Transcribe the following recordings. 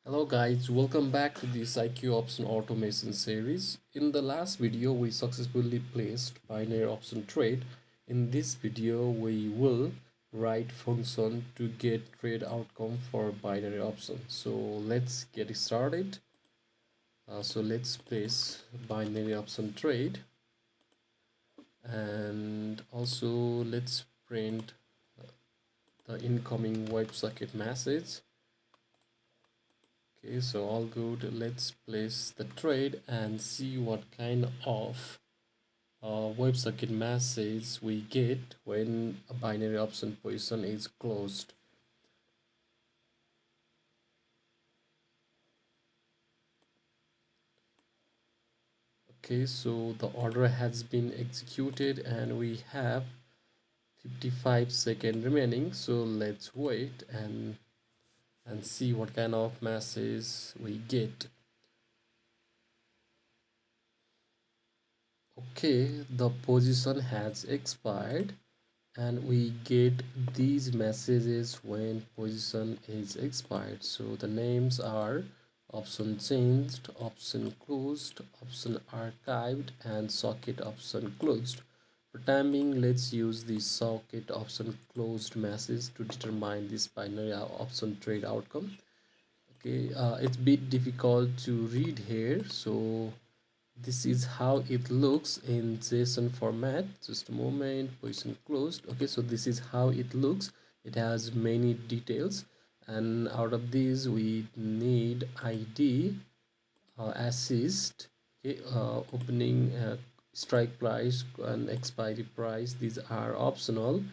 Hello guys, welcome back to this iqoption automation series. In the last video, we successfully placed binary option trade. In this video, we will write function to get trade outcome for binary option. So let's get started. So let's place binary option trade, and also let's print the incoming websocket message. Okay, so all good. Let's place the trade and see what kind of WebSocket message we get when a binary option position is closed. Okay, so the order has been executed and we have 55 seconds remaining. So let's wait and see what kind of message we get. Okay, the position has expired and we get these messages when position is expired. So the names are option changed, option closed, option archived, and socket option closed. For timing, let's use the socket option closed message to determine this binary option trade outcome. Okay, it's a bit difficult to read here, so this is how it looks in JSON format. Just a moment, position closed. Okay, so this is how it looks. It has many details, and out of these we need ID, assist, okay, opening, strike price and expiry price, these are optional.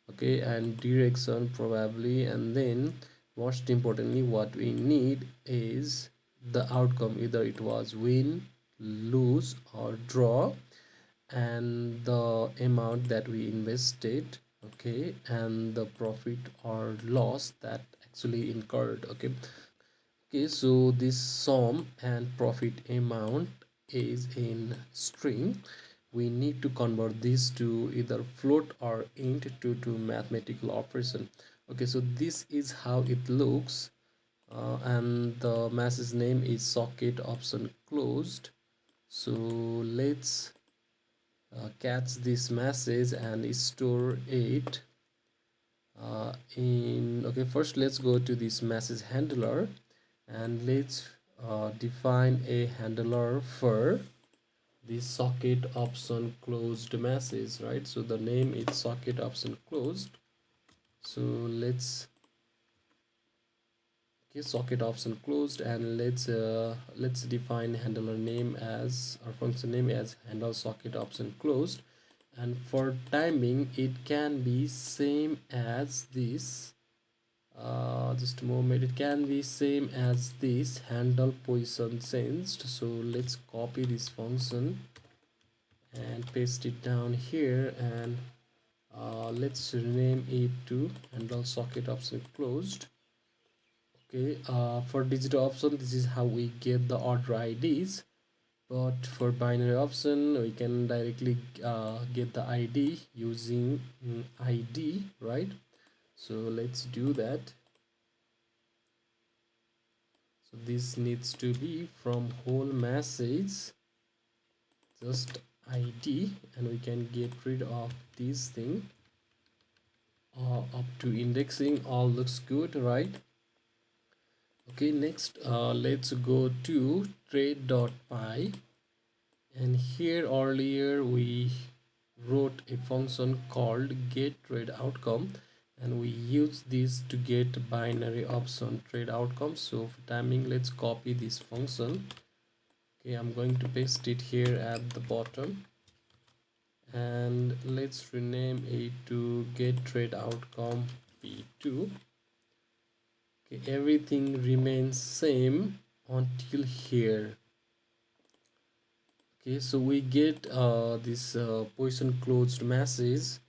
Okay, and direction probably, and then most importantly what we need is the outcome, either it was win, lose, or draw, and the amount that we invested. Okay, and the profit or loss that actually incurred. Okay, so this sum and profit amount is in string. We need to convert this to either float or int to do mathematical operation. Okay, so this is how it looks, and the message name is socket option closed. So let's catch this message and store it in. Okay, first let's go to this message handler and let's define a handler for this socket option closed message, right? So the name is socket option closed. So okay, socket option closed, and let's define handler name as, or function name as, handle socket option closed. And for timing, it can be same as this. Just a moment, it can be same as this handle position changed. So let's copy this function and paste it down here, and let's rename it to handle socket option closed. Okay, for digital option, this is how we get the order IDs, but for binary option we can directly get the ID using ID, right? So let's do that. So this needs to be from whole message, just ID, and we can get rid of this thing. Up to indexing, all looks good, right? Okay, next let's go to trade.py, and here earlier we wrote a function called get trade outcome, and we use this to get binary option trade outcome. So for timing, let's copy this function. Okay, I'm going to paste it here at the bottom, and let's rename it to get trade outcome p2. Okay, everything remains same until here. Okay, so we get this position closed message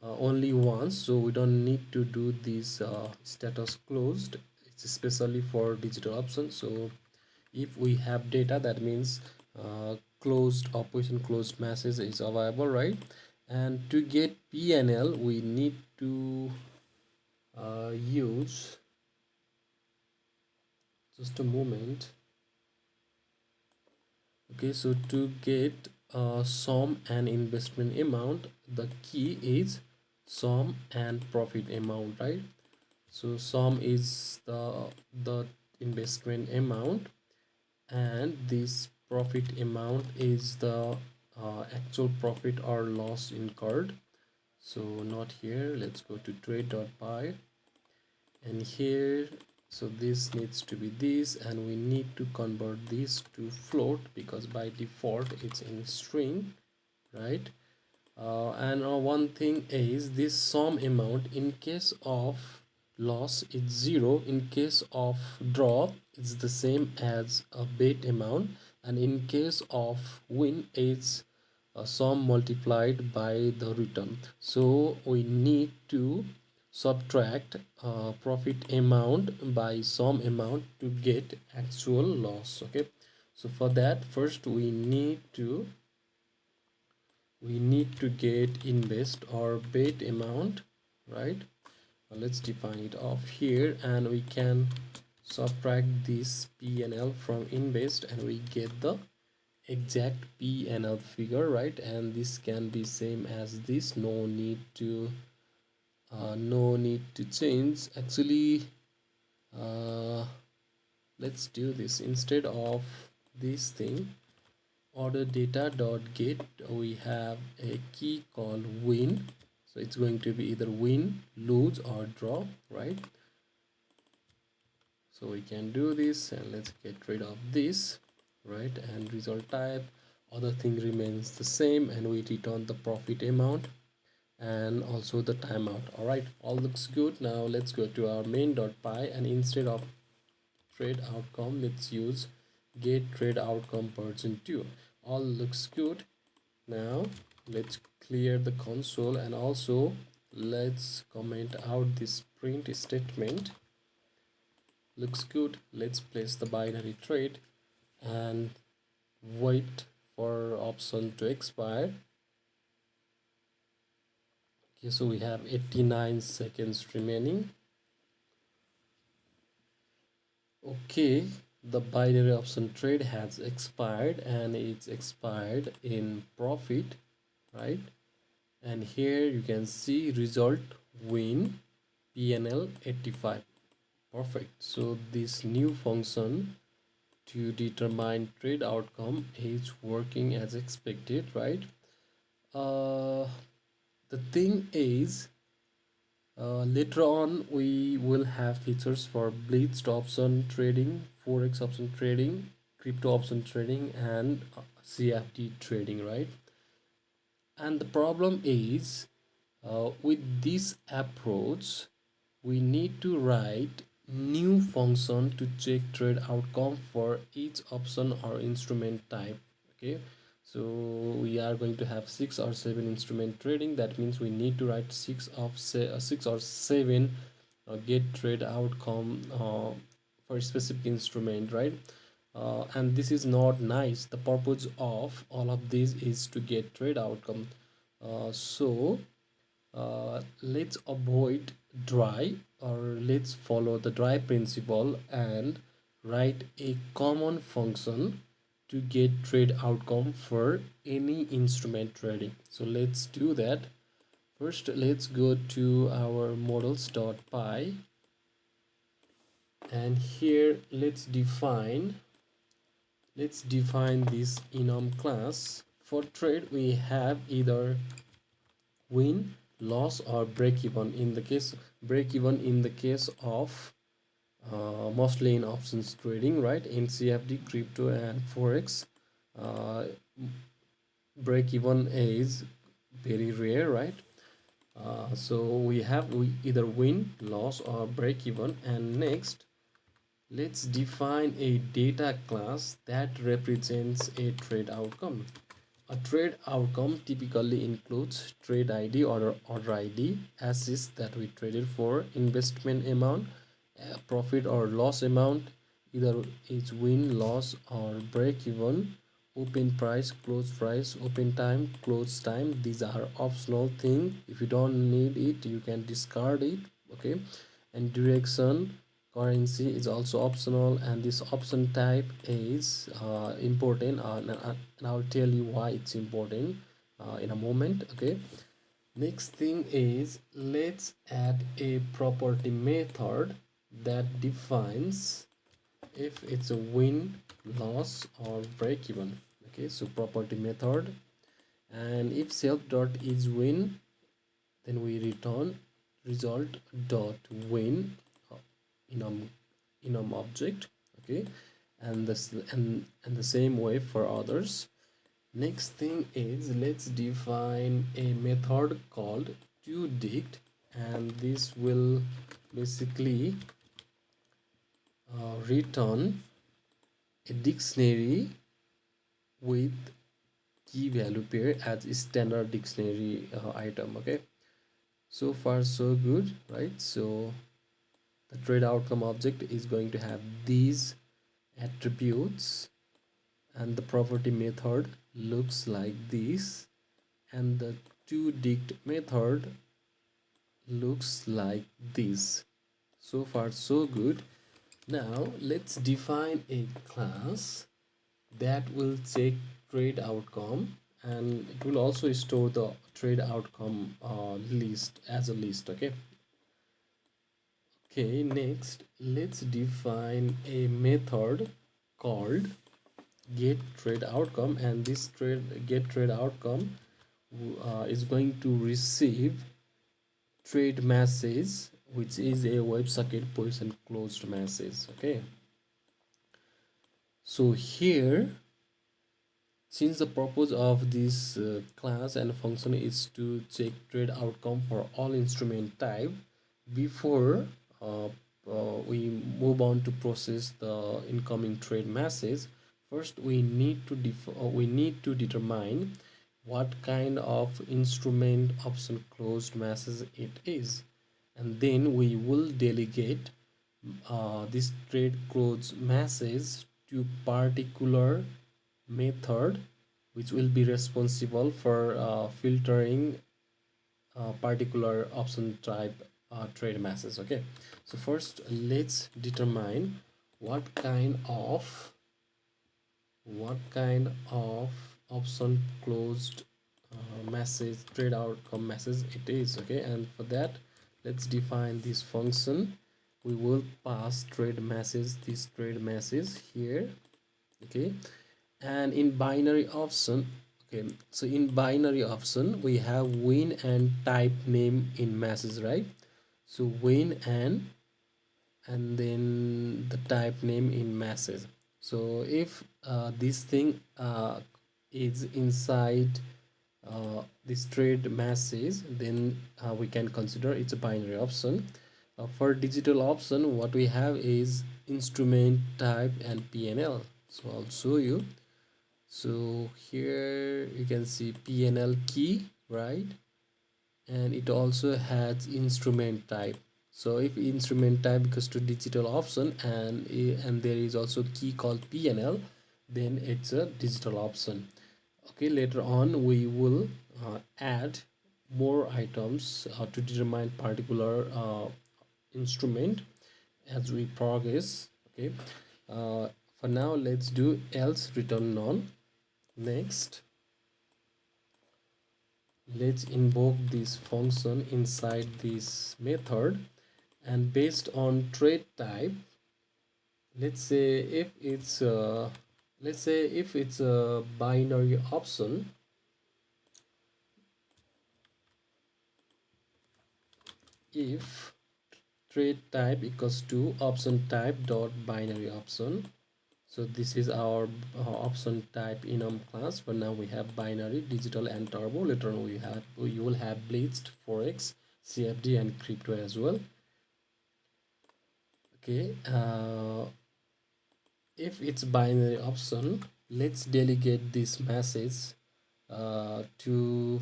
only once, so we don't need to do this status closed. It's especially for digital options. So if we have data, that means closed or position closed message is available, right? And to get PNL, we need to use, just a moment. Okay, so to get sum and investment amount, the key is sum and profit amount, right? So sum is the investment amount, and this profit amount is the actual profit or loss incurred. So not here, let's go to trade.py, and here, so this needs to be this, and we need to convert this to float because by default it's in string, right? And one thing is this sum amount, in case of loss it's 0, in case of draw it's the same as a bet amount, and in case of win it's a sum multiplied by the return. So we need to subtract profit amount by sum amount to get actual loss. Okay, so for that, first we need to get invest or bet amount, right? Let's define it off here, and we can subtract this P&L from invest, and we get the exact P&L figure, right? And this can be same as this, no need to change. Actually, uh, let's do this instead of this thing. Order data dot get, we have a key called win, so it's going to be either win, lose, or draw, right? So we can do this, and let's get rid of this, right? And result type, other thing remains the same, and we return the profit amount and also the timeout. All right, all looks good. Now let's go to our main.py, and instead of trade outcome, let's use get trade outcome version 2. All looks good. Now let's clear the console, and also let's comment out this print statement. Looks good. Let's place the binary trade and wait for option to expire. Okay, so we have 89 seconds remaining. Okay, the binary option trade has expired, and it's expired in profit, right? And here you can see result win PNL 85. Perfect. So this new function to determine trade outcome is working as expected, right? uh the thing is, later on we will have features for blitzed option trading, forex option trading, crypto option trading, and CFD trading, right? And the problem is, with this approach we need to write new function to check trade outcome for each option or instrument type. Okay, so we are going to have 6 or 7 instrument trading. That means we need to write 6 or 7 get trade outcome for a specific instrument, right? And this is not nice. The purpose of all of this is to get trade outcome. So let's avoid dry, or let's follow the dry principle and write a common function to get trade outcome for any instrument trading. So let's do that. First, let's go to our models.py, and here let's define this enum class. For trade we have either win, loss, or break even. In the case break even, in the case of mostly in options trading, right? In CFD, crypto, and forex, uh, break even is very rare, right? So we either win, loss, or break even. And next, let's define a data class that represents a trade outcome. A trade outcome typically includes trade ID or order ID, assets that we traded for, investment amount, profit or loss amount, either it's win, loss, or break even, open price, close price, open time, close time. These are optional thing. If you don't need it, you can discard it. Okay, and direction. currency is also optional, and this option type is important, and I'll tell you why it's important in a moment. Okay, next thing is let's add a property method that defines if it's a win, loss, or break even. Okay, so property method, and if self dot is win, then we return result dot win enum enum object. Okay, and this and the same way for others. Next thing is let's define a method called toDict, and this will basically return a dictionary with key value pair as a standard dictionary item. Okay, so far so good, right? So the trade outcome object is going to have these attributes, and the property method looks like this, and the toDict method looks like this. So far so good. Now let's define a class that will check trade outcome, and it will also store the trade outcome list as a list. Okay, next let's define a method called get trade outcome, and this get trade outcome is going to receive trade message, which is a WebSocket position closed message. Okay, so here, since the purpose of this class and function is to check trade outcome for all instrument type, before we move on to process the incoming trade message, first we need to determine what kind of instrument option closed message it is, and then we will delegate this trade close message to particular method which will be responsible for filtering particular option type trade message. Okay, so first let's determine what kind of option closed message trade outcome message it is. Okay, and for that let's define this function. We will pass trade message, this trade message here. Okay, and in binary option, okay, so in binary option we have win and type name in message, right? So win and then the type name in message. So if this thing is inside this trade message, then we can consider it's a binary option. For digital option, what we have is instrument type and PNL. So I'll show you. So here you can see PNL key, right? And it also has instrument type. So if instrument type equals to digital option, and there is also key called PNL, then it's a digital option. Okay, later on we will add more items to determine particular instrument as we progress. Okay, for now let's do else return none. Next, let's invoke this function inside this method, and based on trade type, let's say if it's a binary option, if trade type equals to option type dot binary option. So this is our option type enum class. For now we have binary, digital, and turbo. Later on you will have blitzed, forex, CFD, and crypto as well. Okay, if it's binary option, let's delegate this message to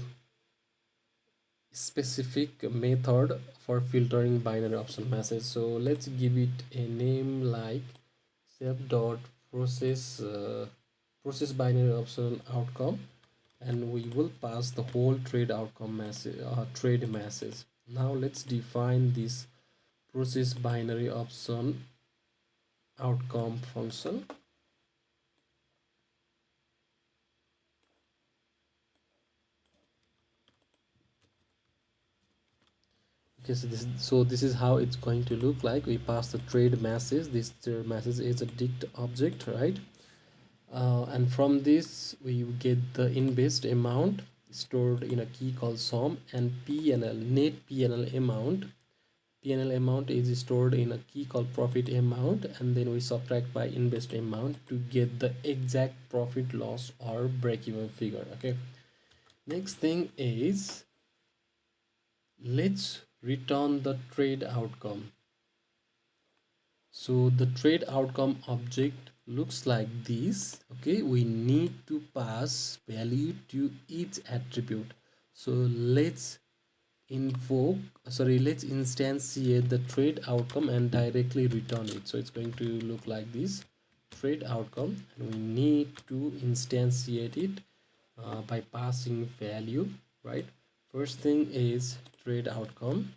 specific method for filtering binary option message. So let's give it a name like self dot process process binary option outcome, and we will pass the whole trade outcome message trade message. Now let's define this process binary option outcome function. Okay, so this is how it's going to look like. We pass the trade message. This message is a dict object, right? And from this we get the invest amount stored in a key called sum, and PNL, net PNL amount. PNL amount is stored in a key called profit amount, and then we subtract by invest amount to get the exact profit loss or break even figure. Okay, next thing is let's return the trade outcome. So the trade outcome object looks like this. Okay, we need to pass value to each attribute. So let's let's instantiate the trade outcome and directly return it. So it's going to look like this: trade outcome, and we need to instantiate it by passing value, right? First thing is trade outcome,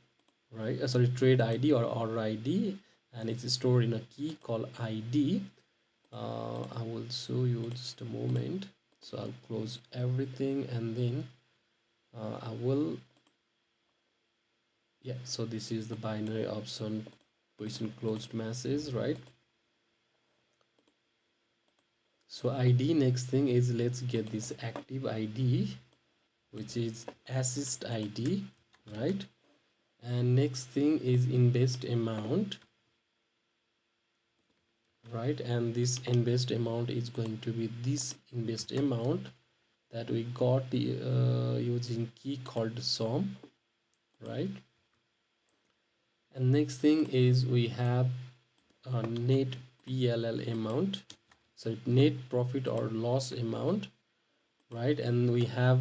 right? Trade ID or order ID, and it's stored in a key called ID. I will show you just a moment. So I'll close everything, and then I will, yeah, so this is the binary option position closed message, right? So ID, next thing is let's get this active ID, which is assist ID, right? And next thing is invest amount, right? And this invest amount is going to be this invest amount that we got using key called sum, right? And next thing is we have a net PLL amount, so net profit or loss amount, right? And we have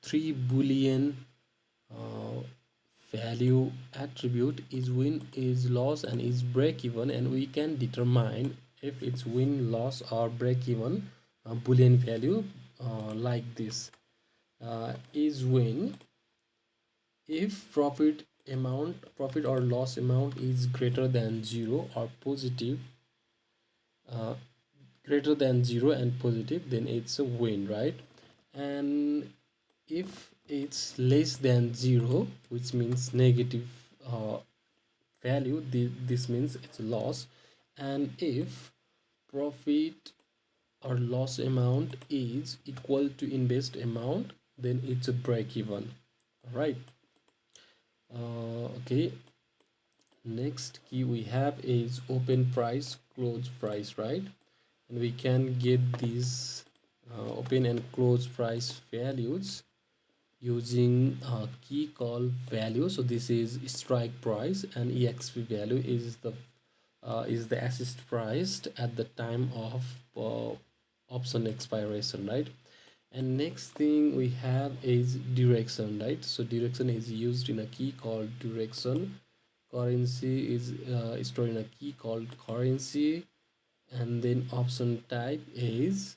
three boolean uh, value attribute: is win, is loss, and is break even, and we can determine if it's win, loss, or break even boolean value like this. Is win if profit or loss amount is greater than 0 or positive, uh, greater than 0 and positive, then it's a win, right? And if it's less than 0, which means negative value, this means it's a loss. And if profit or loss amount is equal to invest amount, then it's a break even. All right. Okay, next key we have is open price, close price, right? And we can get these open and close price values using a key called value. So this is strike price, and exp value is the assist priced at the time of option expiration, right? And next thing we have is direction, right? So direction is used in a key called direction. Currency is stored in a key called currency. And then option type is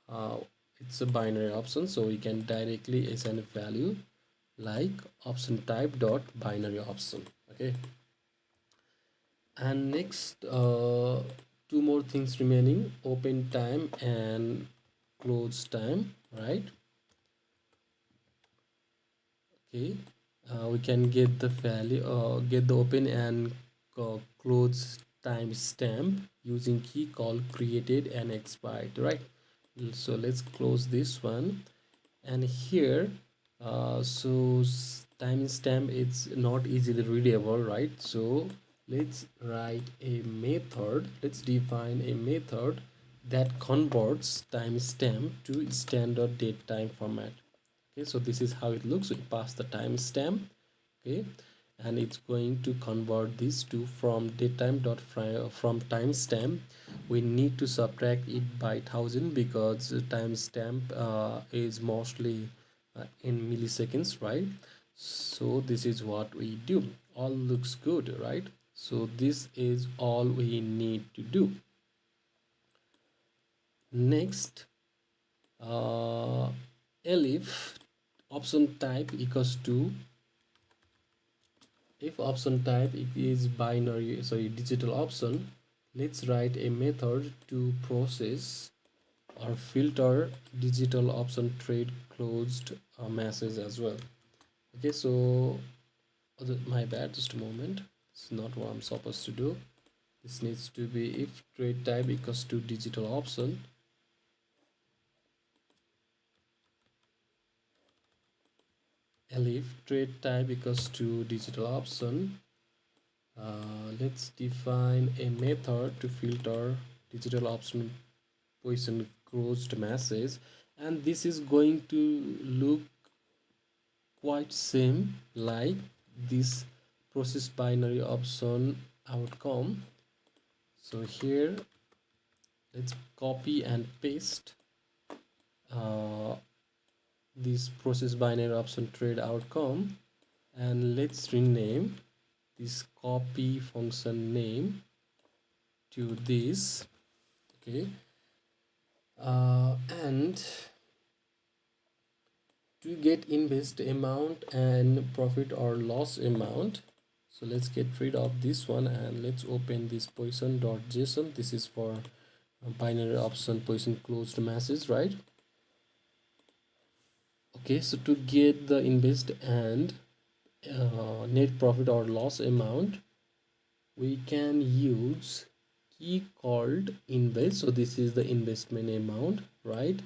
uh, it's a binary option, so we can directly assign a value like option type dot binary option. Okay, and next two more things remaining: open time and close time, right? Okay, we can get the value, get the open and close timestamp using key called created and expired, right? So let's close this one. And here timestamp it's not easily readable, right? So let's write a method, let's define a method that converts timestamp to standard date time format. Okay, so this is how it looks. We pass the timestamp, okay, and it's going to convert this to from datetime dot from timestamp. We need to subtract it by 1000 because timestamp is mostly in milliseconds, right? So this is what we do. All looks good, right? So this is all we need to do. Next, elif option type equals to if option type is binary, sorry, digital option, let's write a method to process or filter digital option trade closed message as well. Okay, so my bad, just a moment, it's not what I'm supposed to do. This needs to be if trade type equals to digital option, elif trade type equals to digital option. Let's define a method to filter digital option position closed message, and this is going to look quite same like this process binary option outcome. So here let's copy and paste uh, this process binary option trade outcome, and let's rename this copy function name to this. Okay, and to get invest amount and profit or loss amount, so let's get rid of this one and let's open this position.json. This is for binary option position closed message, right? Okay, so to get the invest and net profit or loss amount, we can use key called invest. So this is the investment amount, right?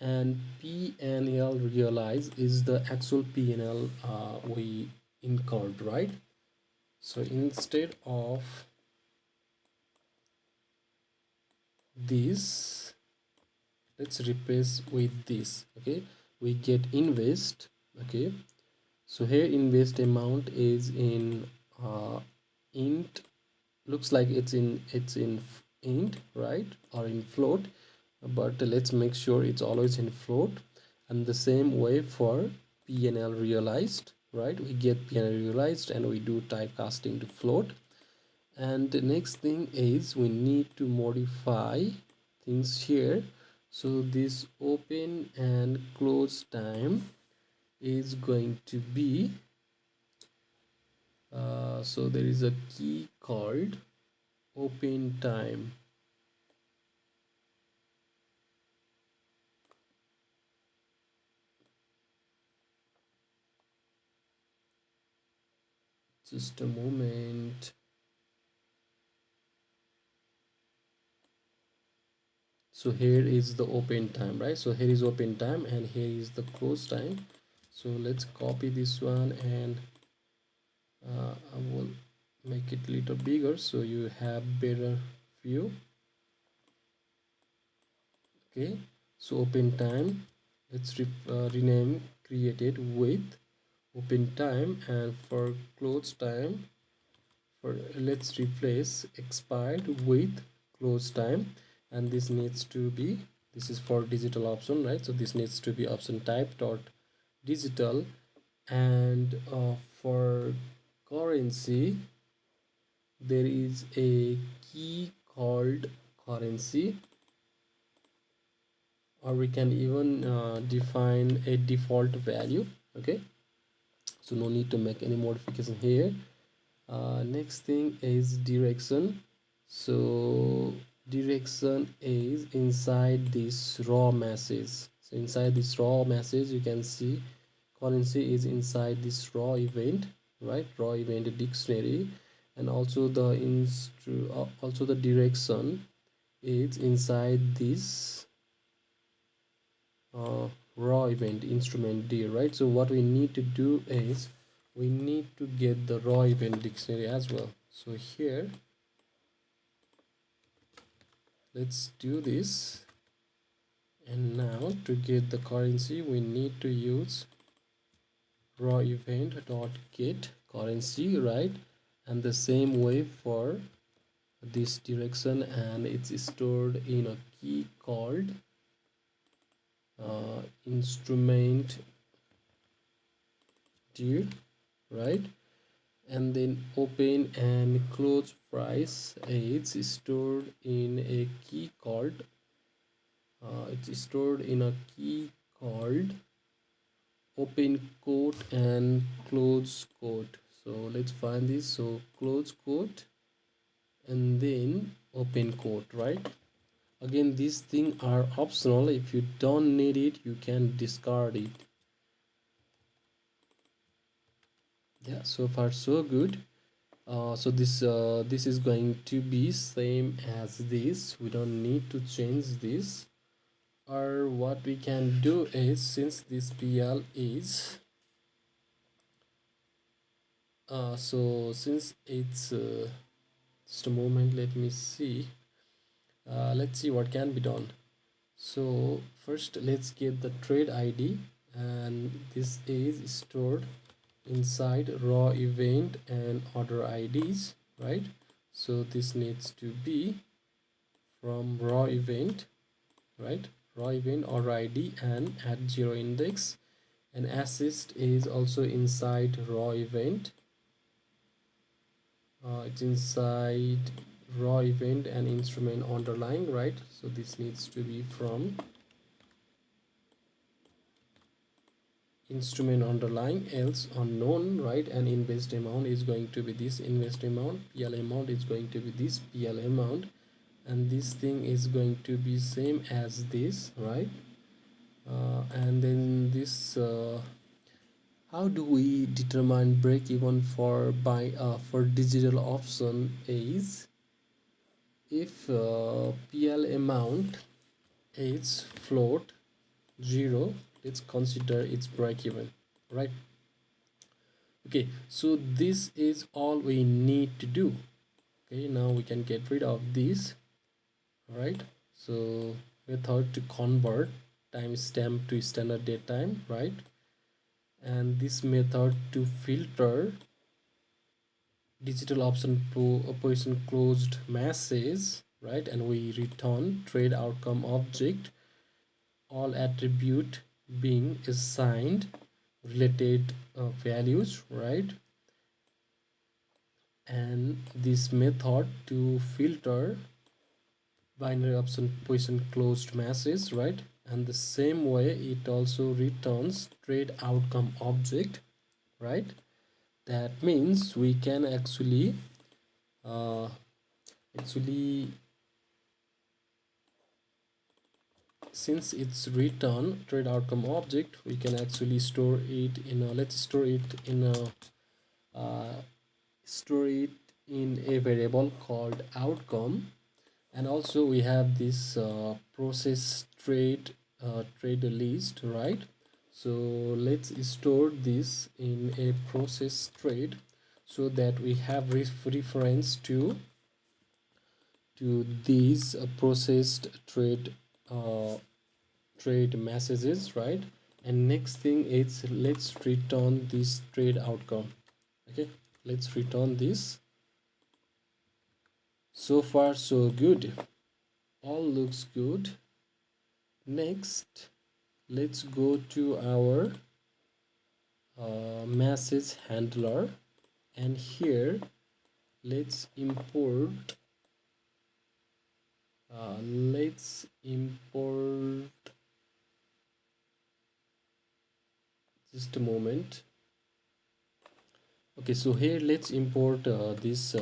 And PNL realize is the actual PNL we incurred, right? So instead of this, let's replace with this. Okay, we get invest. Okay, so here invest amount is in int, looks like it's in int, right, or in float, but let's make sure it's always in float. And the same way for PNL realized, right, we get PNL realized and we do typecasting to float. And the next thing is we need to modify things here. So this open and close time is going to be so there is a key called open time. Just a moment. So here is the open time, right? So here is open time and here is the close time. So let's copy this one and I will make it a little bigger so you have better view. Okay, so open time, let's rename created with open time, and for close time, for let's replace expired with close time. And this needs to be, this is for digital option, right? So this needs to be option type dot digital. And for currency, there is a key called currency, or we can even define a default value. Okay, so no need to make any modification here. Next thing is direction. So direction is inside this raw message. So inside this raw message you can see currency is inside this raw event, right? Raw event dictionary. And also also the direction is inside this uh, raw event instrument D, right? So what we need to do is we need to get the raw event dictionary as well. So here let's do this. And now to get the currency we need to use raw event dot get currency, right? And the same way for this direction, and it's stored in a key called instrument dir, right? And then open and close price, it's stored in a key called open quote and close quote. So let's find this. So close quote and then open quote, right? Again, these things are optional. If you don't need it, you can discard it. Yeah, so far so good. So this is going to be same as this. We don't need to change this. Or what we can do is, since this PL is so since it's just a moment, let me see. Let's see what can be done. So first let's get the trade ID, and this is stored inside raw event and order IDs, right? So this needs to be from raw event, right? Raw event order ID and at zero index, and assist is also inside raw event. It's inside raw event and instrument underlying, right? So this needs to be from instrument underlying, else unknown, right? And invest amount is going to be this invest amount, PL amount is going to be this PL amount, and this thing is going to be same as this, right? And then this how do we determine break even for buy for digital option is, if PL amount is float 0, let's consider its break even, right? Okay, so this is all we need to do. Okay, now we can get rid of this, right? So method to convert timestamp to standard date time, right? And this method to filter digital option position closed message, right? And we return trade outcome object, all attribute being assigned related values, right? And this method to filter binary option position closed message, right? And the same way it also returns trade outcome object, right? That means we can uh, actually since it's return trade outcome object, we can actually store it in a, let's store it in a store it in a variable called outcome. And also we have this process trade list, right? So let's store this in a process trade so that we have reference to these processed uh, trade messages, right? And next thing is, let's return this trade outcome. Okay, let's return this. So far so good, all looks good. Next, let's go to our message handler, and here let's import let's import just a moment. Okay, so here let's import this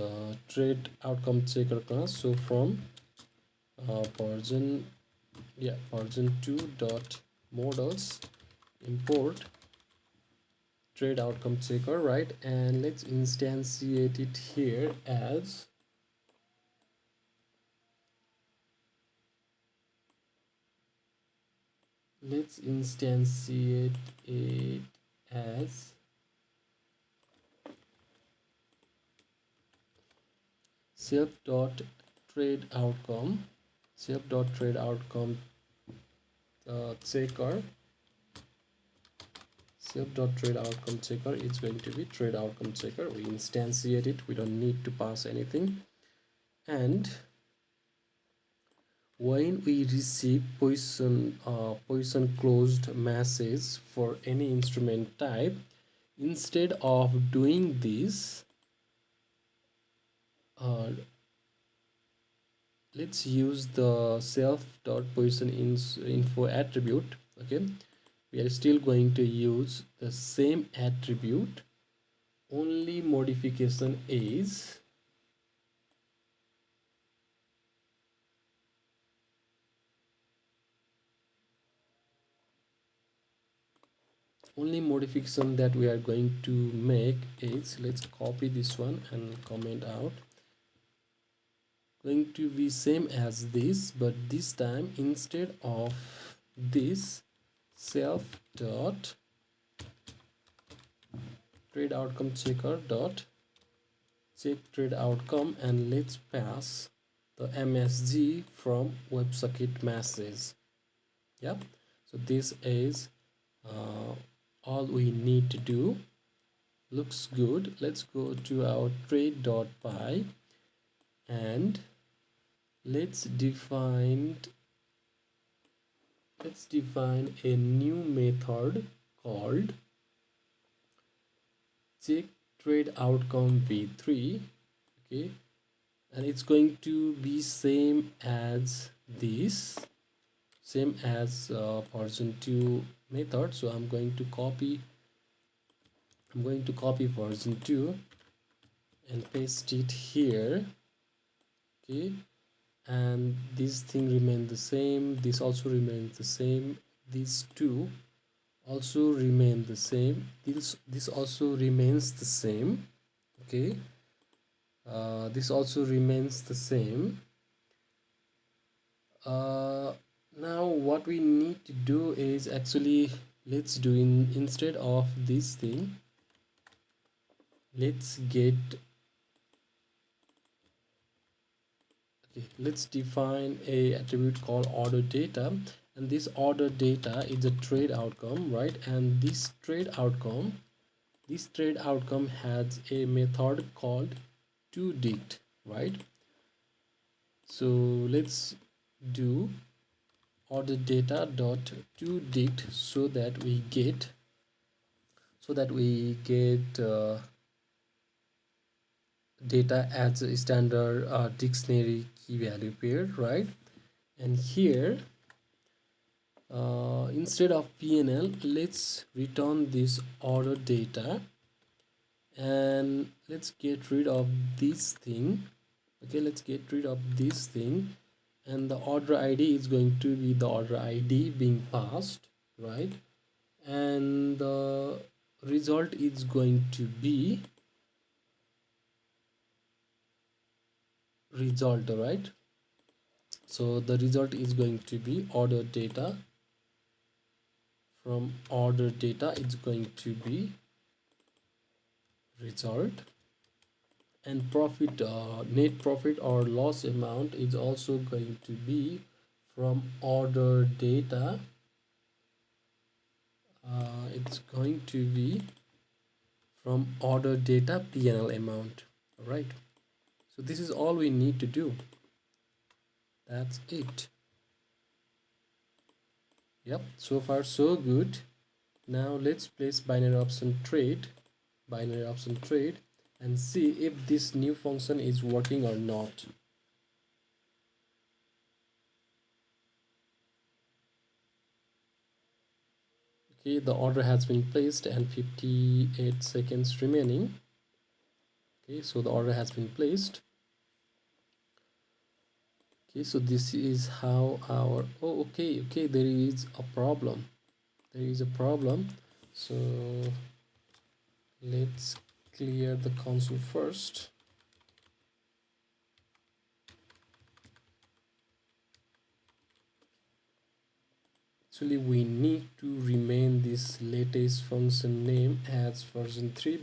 trade outcome checker class. So from version, yeah, version 2 dot models import trade outcome checker, right? And let's instantiate it here as it as self dot trade outcome checker. Self.TradeOutcomeChecker is going to be trade outcome checker. We instantiate it, we don't need to pass anything. And when we receive position closed message for any instrument type, instead of doing this, let's use the self.position.info attribute. Okay, we are still going to use the same attribute only modification is that we are going to make is, let's copy this one and comment out, going to be same as this, but this time instead of this, self dot trade outcome checker dot check trade outcome, and let's pass the msg from websocket message. Yep, so this is all we need to do. Looks good. Let's go to our trade.py and let's define a new method called check trade outcome v3. Okay, and it's going to be same as this, same as version 2 method. So I'm going to copy version 2 and paste it here. Okay, and this thing remain the same, this also remains the same, these two also remain the same, this also remains the same. Okay, this also remains the same. Now what we need to do is, actually, let's do instead of this thing, let's get, okay, let's define a attribute called order data, and this order data is a trade outcome, right? And this trade outcome has a method called toDict, right? So let's do order data dot toDict so that we get data as a standard dictionary key value pair, right? And here instead of PNL, let's return this order data, and let's get rid of this thing. Okay, let's get rid of this thing, and the order ID is going to be the order ID being passed, right? And the result is going to be result, right? So the result is going to be order data. From order data, it's going to be result, and profit, net profit or loss amount is also going to be from order data. It's going to be from order data PNL amount. All right, so this is all we need to do. That's it. Yep, so far so good. Now let's place binary option trade and see if this new function is working or not. Okay, the order has been placed and 58 seconds remaining. Okay, so the order has been placed. Okay, so this is how our, oh, okay, there is a problem. So let's clear the console first. Actually, we need to remain this latest function name as version 3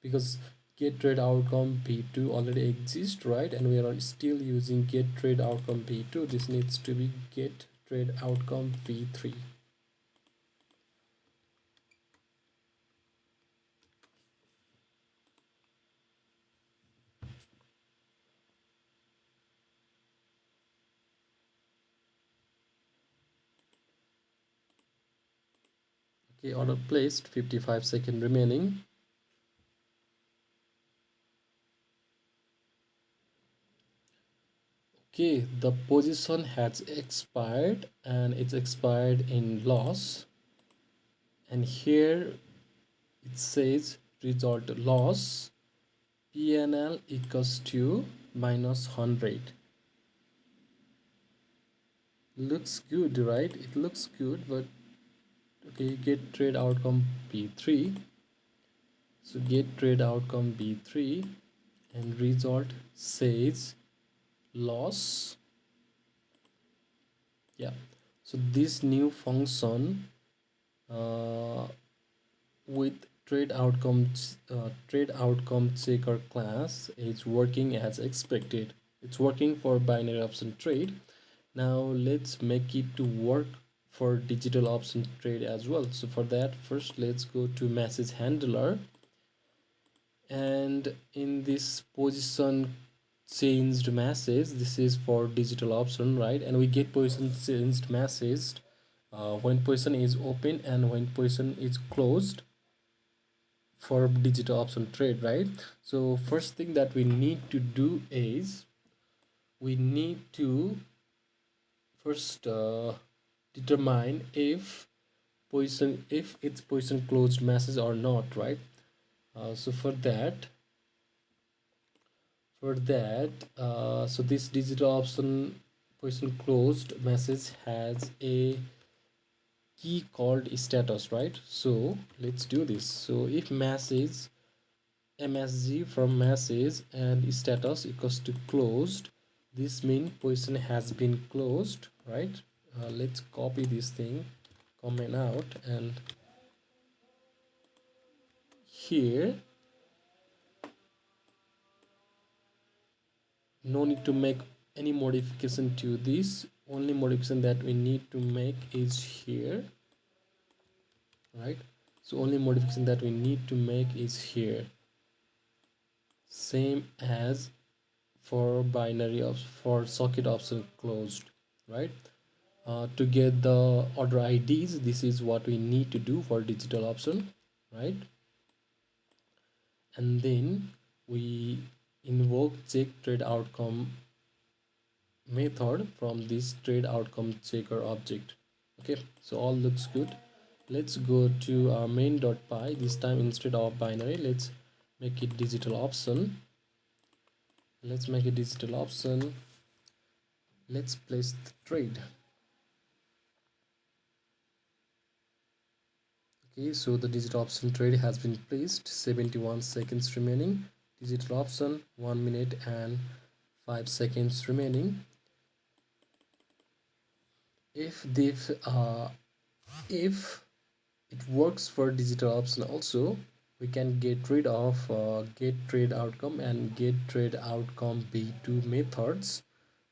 because get trade outcome v2 already exists, right? And we are still using get trade outcome v2. This needs to be get trade outcome v3. Okay, order placed, 55 seconds remaining. Okay, the position has expired and it's expired in loss, and here it says result loss, PNL equals to minus 100. Looks good, right? It looks good, but okay, get trade outcome B3. So get trade outcome B3 and result says loss. Yeah, so this new function uh, with trade outcome checker class is working as expected. It's working for binary option trade. Now let's make it to work for digital option trade as well. So for that, first let's go to message handler, and in this position changed message, this is for digital option, right? And we get position changed message when position is open and when position is closed for digital option trade, right? So first thing that we need to do is we need to first determine if it's position closed message or not, right? So so this digital option position closed message has a key called status, right? So let's do this. So if message msg from message and status equals to closed, this means position has been closed, right? Let's copy this thing, comment out, and here no need to make any modification to this. Only modification that we need to make is here, right? So only modification that we need to make is here, same as for binary of for socket option closed, right? To get the order IDs, this is what we need to do for digital option, right? And then we invoke check trade outcome method from this trade outcome checker object. Okay, so all looks good. Let's go to our main.py. This time instead of binary, let's make it digital option. Let's make a digital option. Let's place the trade. Okay, so the digital option trade has been placed. 71 seconds remaining. Digital option 1 minute and 5 seconds remaining. If if it works for digital option also, we can get rid of get trade outcome and get trade outcome b2 methods,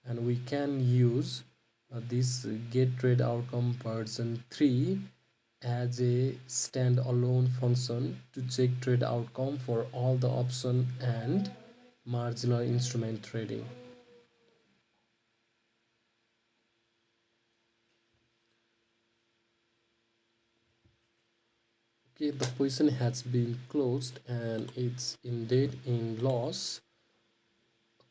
and we can use this get trade outcome version 3 as a standalone function to check trade outcome for all the option and marginal instrument trading. Okay, the position has been closed and it's indeed in loss.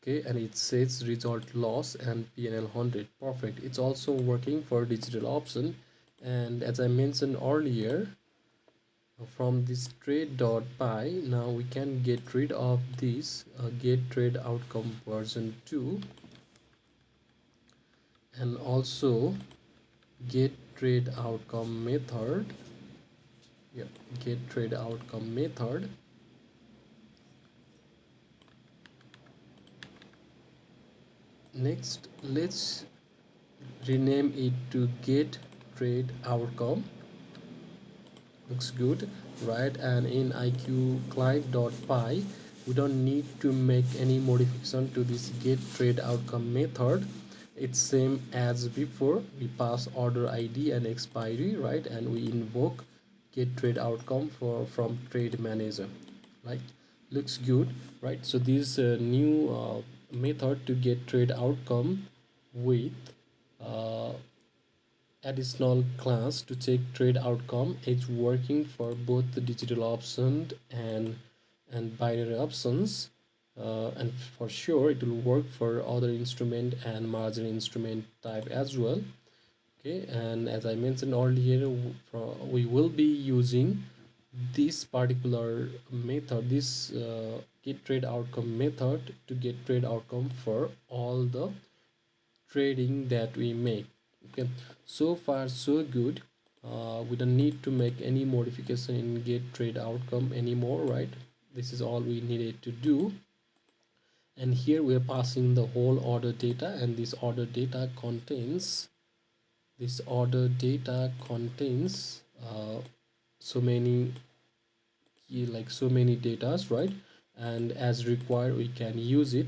Okay, and it says result loss and PNL 100. Perfect. It's also working for digital option, and as I mentioned earlier, from this trade.py, now we can get rid of this get trade outcome version 2, and also get trade outcome method. Yeah, get trade outcome method. Next, let's rename it to get trade outcome. Looks good, right? And in iqclient.py, we don't need to make any modification to this get trade outcome method. It's same as before. We pass order ID and expiry, right? And we invoke get trade outcome from trade manager, right? Looks good, right? So this new method to get trade outcome with uh, additional class to check trade outcome is working for both the digital option and binary options, and for sure it will work for other instrument and margin instrument type as well. Okay, and as I mentioned earlier, we will be using this particular method, this get trade outcome method, to get trade outcome for all the trading that we make. Okay, so far so good. We don't need to make any modification in get trade outcome anymore, right? This is all we needed to do. And here we are passing the whole order data, and this order data contains so many so many datas, right? And as required we can use it.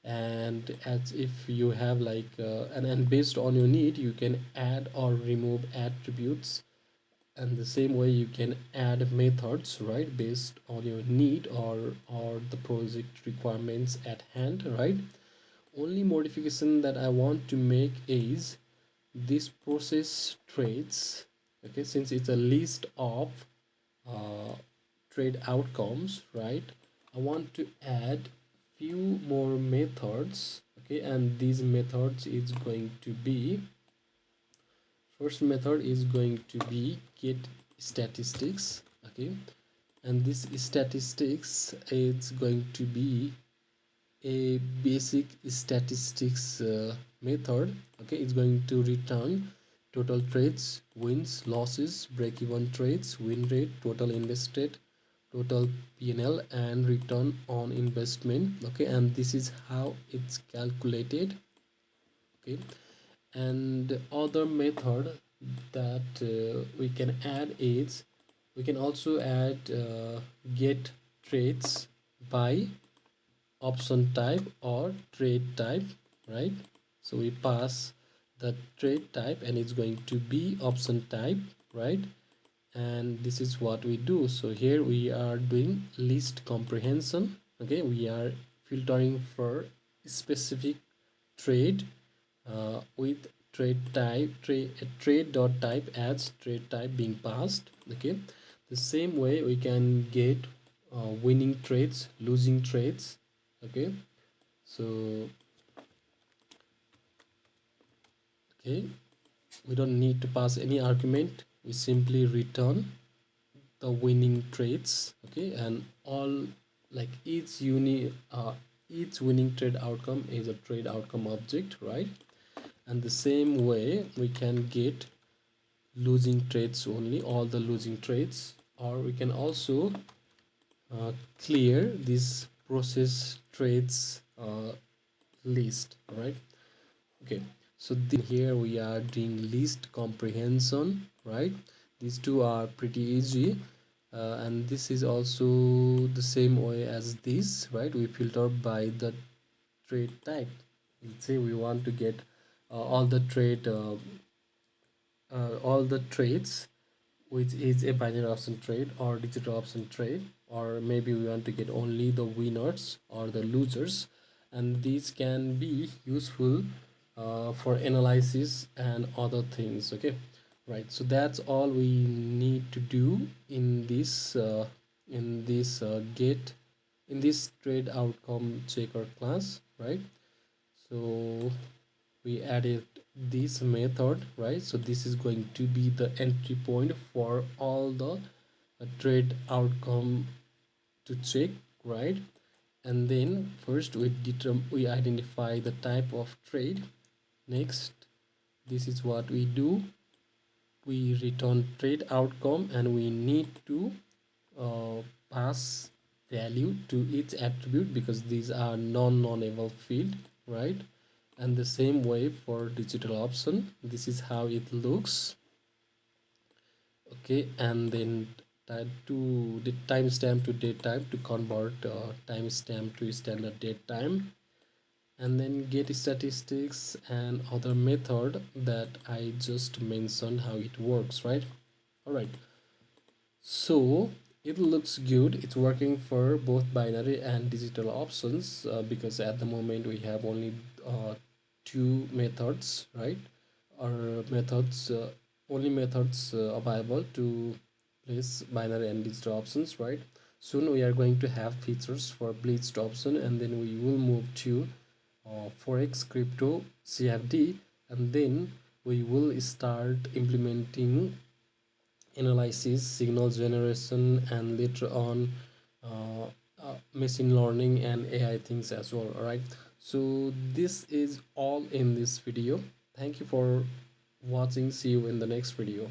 And as if you have and based on your need you can add or remove attributes, and the same way you can add methods, right, based on your need or the project requirements at hand, right? Only modification that I want to make is this process trades. Okay, since it's a list of uh, trade outcomes, right? I want to add few more methods. Okay, and these methods is going to be, first method is going to be get statistics. Okay, and this statistics is going to be a basic statistics method. Okay, it's going to return total trades, wins, losses, break even trades, win rate, total invested, total PNL, and return on investment. Okay, and this is how it's calculated. Okay, and other method that we can add is, we can also add get trades by option type or trade type, right? So we pass the trade type and it's going to be option type, right? And this is what we do. So here we are doing list comprehension. Okay, we are filtering for specific trade with trade dot type as trade type being passed. Okay, the same way we can get winning trades, losing trades. Okay, so okay, we don't need to pass any argument, we simply return the winning trades. Okay, and all, like each winning trade outcome is a trade outcome object, right? And the same way we can get losing trades, only all the losing trades, or we can also clear this process trades list, right? Okay, so here we are doing list comprehension, right? These two are pretty easy. And this is also the same way as this, right? We filter by the trade type. Let's say we want to get all the trades which is a binary option trade or digital option trade, or maybe we want to get only the winners or the losers, and these can be useful for analysis and other things. Okay, right, so that's all we need to do in get in this trade outcome checker class, right? So we added this method, right? So this is going to be the entry point for all the trade outcome to check, right? And then first we identify the type of trade. Next, this is what we do, we return trade outcome, and we need to pass value to each attribute because these are non-nullable field, right? And the same way for digital option, this is how it looks. Okay, and then to the timestamp to date time to convert timestamp to standard date time, and then get statistics and other method that I just mentioned how it works, right? All right, so it looks good, it's working for both binary and digital options because at the moment we have only two methods, right? Or methods only methods available to place binary and digital options, right? Soon we are going to have features for bleached option, and then we will move to forex, crypto, CFD, and then we will start implementing analysis, signal generation, and later on uh, machine learning and AI things as well. All right. So this is all in this video. Thank you for watching. See you in the next video.